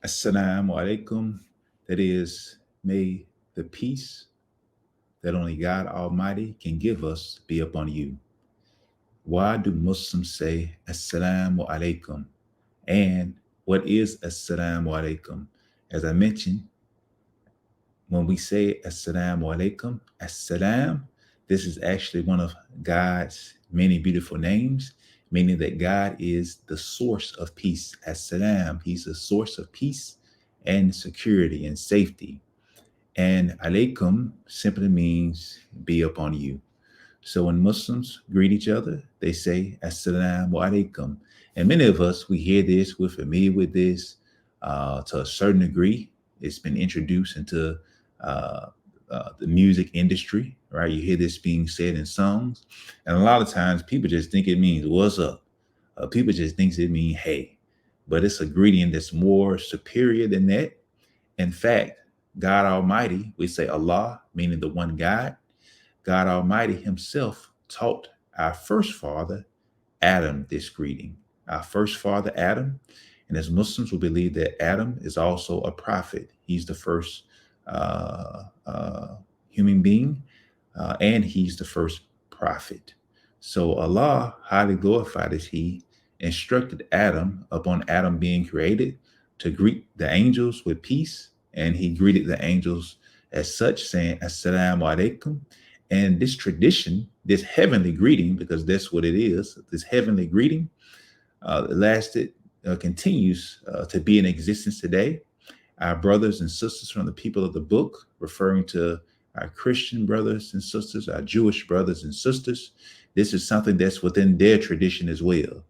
As Salaamu Alaikum. That is, may the peace that only God Almighty can give us be upon you. Why do Muslims say As Salaamu Alaikum? And what is As Salaamu Alaikum? As I mentioned, when we say As-salamu alaikum, As-salam, this is actually one of God's many beautiful names, meaning that God is the source of peace. As-salam, he's the source of peace and security and safety. And alaikum simply means be upon you. So when Muslims greet each other, they say As-salamu alaikum. And many of us, we hear this, we're familiar with this to a certain degree. It's been introduced into uh, the music industry, right? You hear this being said in songs. And a lot of times people just think it means what's up. People just think it means hey. But it's a greeting that's more superior than that. In fact, God Almighty, we say Allah, meaning the one God, God Almighty Himself taught our first father, Adam, this greeting. Our first father, Adam. And as Muslims, we believe that Adam is also a prophet. He's the first human being, and he's the first prophet. So Allah, highly glorified is He, instructed Adam upon Adam being created to greet the angels with peace. And He greeted the angels as such, saying, Assalamu alaikum. And this tradition, this heavenly greeting, because that's what it is, this heavenly greeting lasted, continues to be in existence today. Our brothers and sisters from the people of the book, referring to our Christian brothers and sisters, our Jewish brothers and sisters, this is something that's within their tradition as well.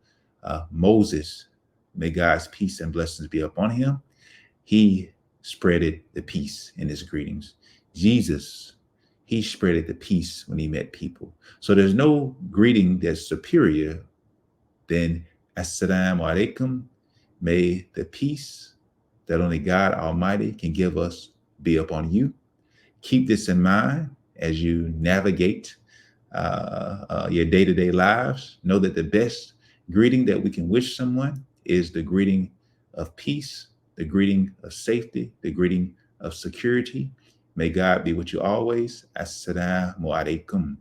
Moses, may God's peace and blessings be upon him, he spreaded the peace in his greetings. Jesus, he spreaded the peace when he met people. So there's no greeting that's superior than Assalamu alaikum. May the peace that only God Almighty can give us be upon you. Keep this in mind as you navigate your day-to-day lives. Know that the best greeting that we can wish someone is the greeting of peace, the greeting of safety, the greeting of security. May God be with you always. Assalamu alaikum.